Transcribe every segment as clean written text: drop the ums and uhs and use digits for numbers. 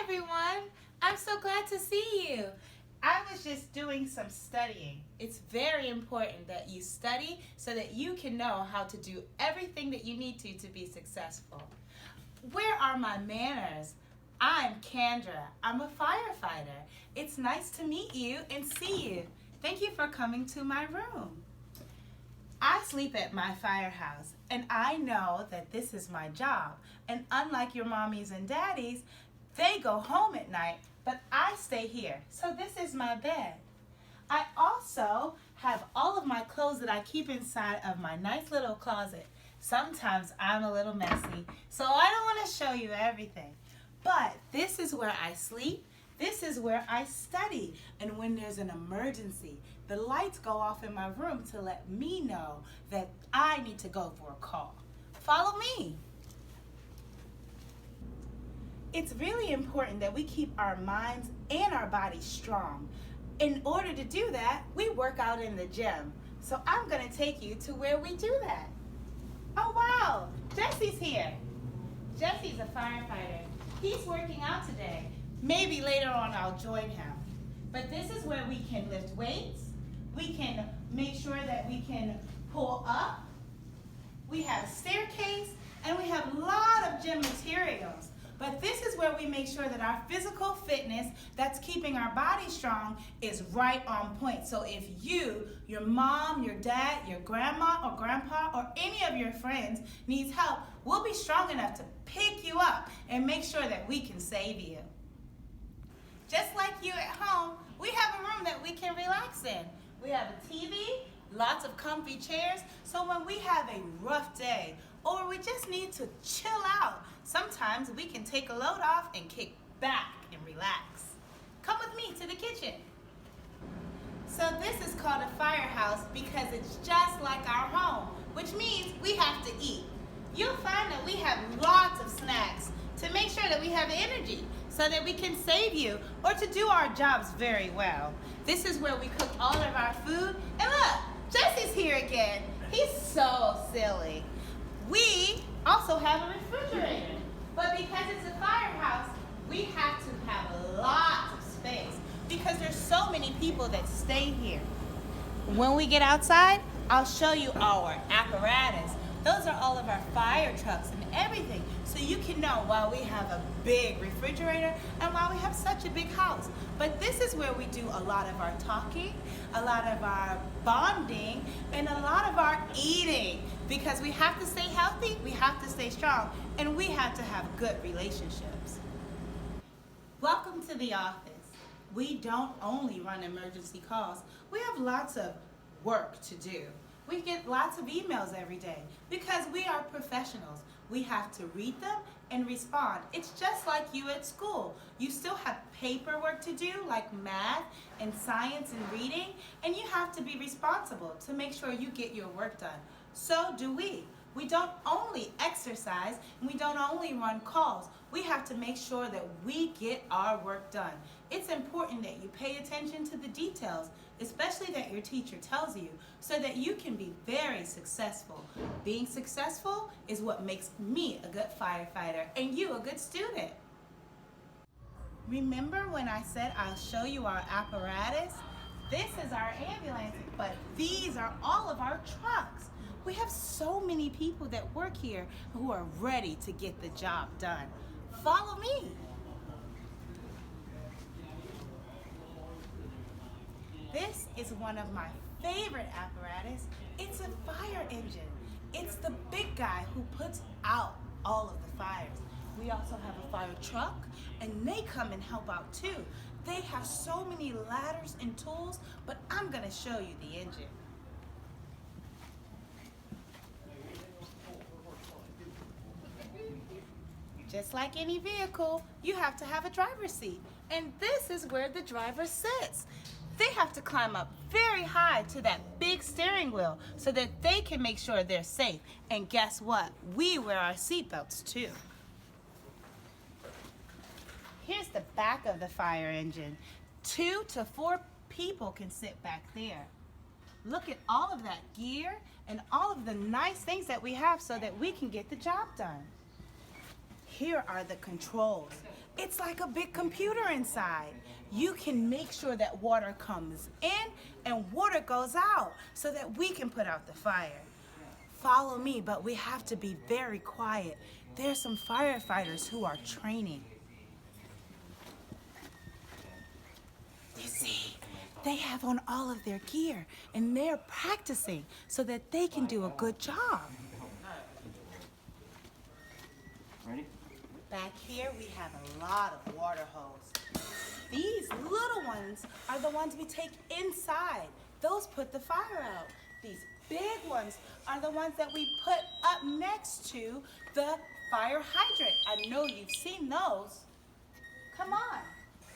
everyone. I'm so glad to see you. I was just doing some studying. It's very important that you study so that you can know how to do everything that you need to be successful. Where are my manners? I'm Kendra. I'm a firefighter. It's nice to meet you and see you. Thank you for coming to my room. I sleep at my firehouse, and I know that this is my job. And unlike your mommies and daddies, they go home at night, but I stay here. So this is my bed. I also have all of my clothes that I keep inside of my nice little closet. Sometimes I'm a little messy, so I don't want to show you everything. But this is where I sleep. This is where I study. And when there's an emergency, the lights go off in my room to let me know that I need to go for a call. Follow me. It's really important that we keep our minds and our bodies strong. In order to do that, we work out in the gym. So I'm going to take you to where we do that. Oh wow, Jesse's here. Jesse's a firefighter. He's working out today. Maybe later on I'll join him. But this is where we can lift weights. We can make sure that we can pull up. We have a staircase, and we have a lot of gym materials. But this is where we make sure that our physical fitness that's keeping our body strong is right on point. So if you, your mom, your dad, your grandma or grandpa, or any of your friends needs help, we'll be strong enough to pick you up and make sure that we can save you. Just like you at home, we have a room that we can relax in. We have a TV, lots of comfy chairs, so when we have a rough day or we just need to chill out, sometimes we can take a load off and kick back and relax. Come with me to the kitchen. So this is called a firehouse because it's just like our home, which means we have to eat. You'll find that we have lots of snacks to make sure that we have energy so that we can save you or to do our jobs very well. This is where we cook all of our food. And look, Jesse's here again. He's so silly. We also have a refrigerator, but because it's a firehouse, we have to have a lot of space because there's so many people that stay here. When we get outside, I'll show you our apparatus. Those are all of our fire trucks and everything, so you can know why we have a big refrigerator and why we have such a big house. But this is where we do a lot of our talking, a lot of our bonding, and a lot of our eating, because we have to stay healthy, we have to stay strong, and we have to have good relationships. Welcome to the office. We don't only run emergency calls, we have lots of work to do. We get lots of emails every day because we are professionals. We have to read them and respond. It's just like you at school. You still have paperwork to do like math and science and reading, and you have to be responsible to make sure you get your work done. So do we. We don't only exercise and we don't only run calls. We have to make sure that we get our work done. It's important that you pay attention to the details, especially that your teacher tells you, so that you can be very successful. Being successful is what makes me a good firefighter and you a good student. Remember when I said I'll show you our apparatus? This is our ambulance, but these are all of our trucks. We have so many people that work here who are ready to get the job done. Follow me. This is one of my favorite apparatus. It's a fire engine. It's the big guy who puts out all of the fires. We also have a fire truck, and they come and help out too. They have so many ladders and tools, but I'm gonna show you the engine. Just like any vehicle, you have to have a driver's seat. And this is where the driver sits. They have to climb up very high to that big steering wheel so that they can make sure they're safe. And guess what? We wear our seatbelts too. Here's the back of the fire engine. 2 to 4 people can sit back there. Look at all of that gear and all of the nice things that we have so that we can get the job done. Here are the controls. It's like a big computer inside. You can make sure that water comes in and water goes out so that we can put out the fire. Follow me, but we have to be very quiet. There's some firefighters who are training. You see, they have on all of their gear and they're practicing so that they can do a good job. Ready? Back here we have a lot of water hose. These little ones are the ones we take inside. Those put the fire out. These big ones are the ones that we put up next to the fire hydrant. I know you've seen those. Come on,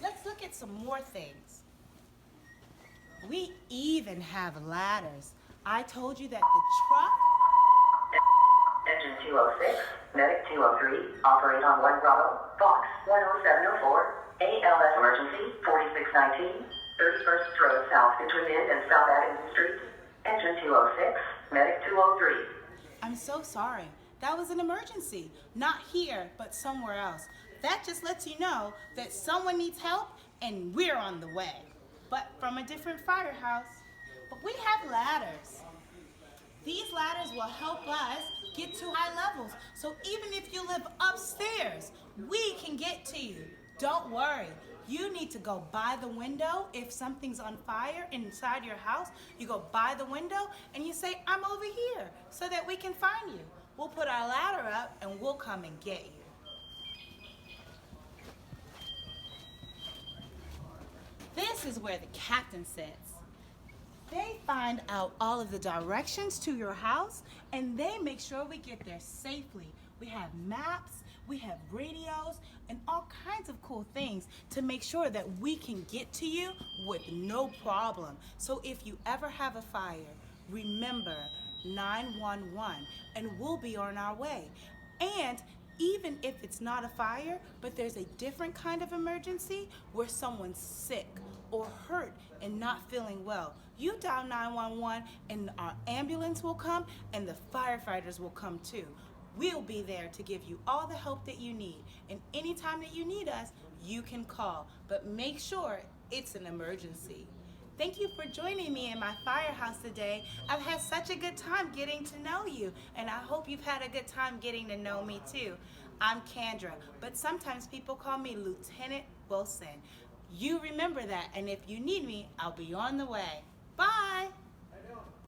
let's look at some more things. We even have ladders. I told you that the truck... Engine 206, Medic 203, operate on 1 Bravo, Fox 10704, ALS emergency 4619, 31st Road South between Mid and South Addington Streets. Engine 206, Medic 203. I'm so sorry. That was an emergency. Not here, but somewhere else. That just lets you know that someone needs help and we're on the way. But from a different firehouse. But we have ladders. These ladders will help us get to high levels. So even if you live upstairs, we can get to you. Don't worry. You need to go by the window. If something's on fire inside your house, you go by the window and you say, I'm over here, so that we can find you. We'll put our ladder up and we'll come and get you. This is where the captain sits. They find out all of the directions to your house and they make sure we get there safely. We have maps, we have radios, and all kinds of cool things to make sure that we can get to you with no problem. So if you ever have a fire, remember 911 and we'll be on our way. And even if it's not a fire, but there's a different kind of emergency where someone's sick or hurt and not feeling well, you dial 911 and our ambulance will come and the firefighters will come too. We'll be there to give you all the help that you need. And anytime that you need us, you can call. But make sure it's an emergency. Thank you for joining me in my firehouse today. I've had such a good time getting to know you, and I hope you've had a good time getting to know me too. I'm Kendra, but sometimes people call me Lieutenant Wilson. You remember that, and if you need me, I'll be on the way. Bye!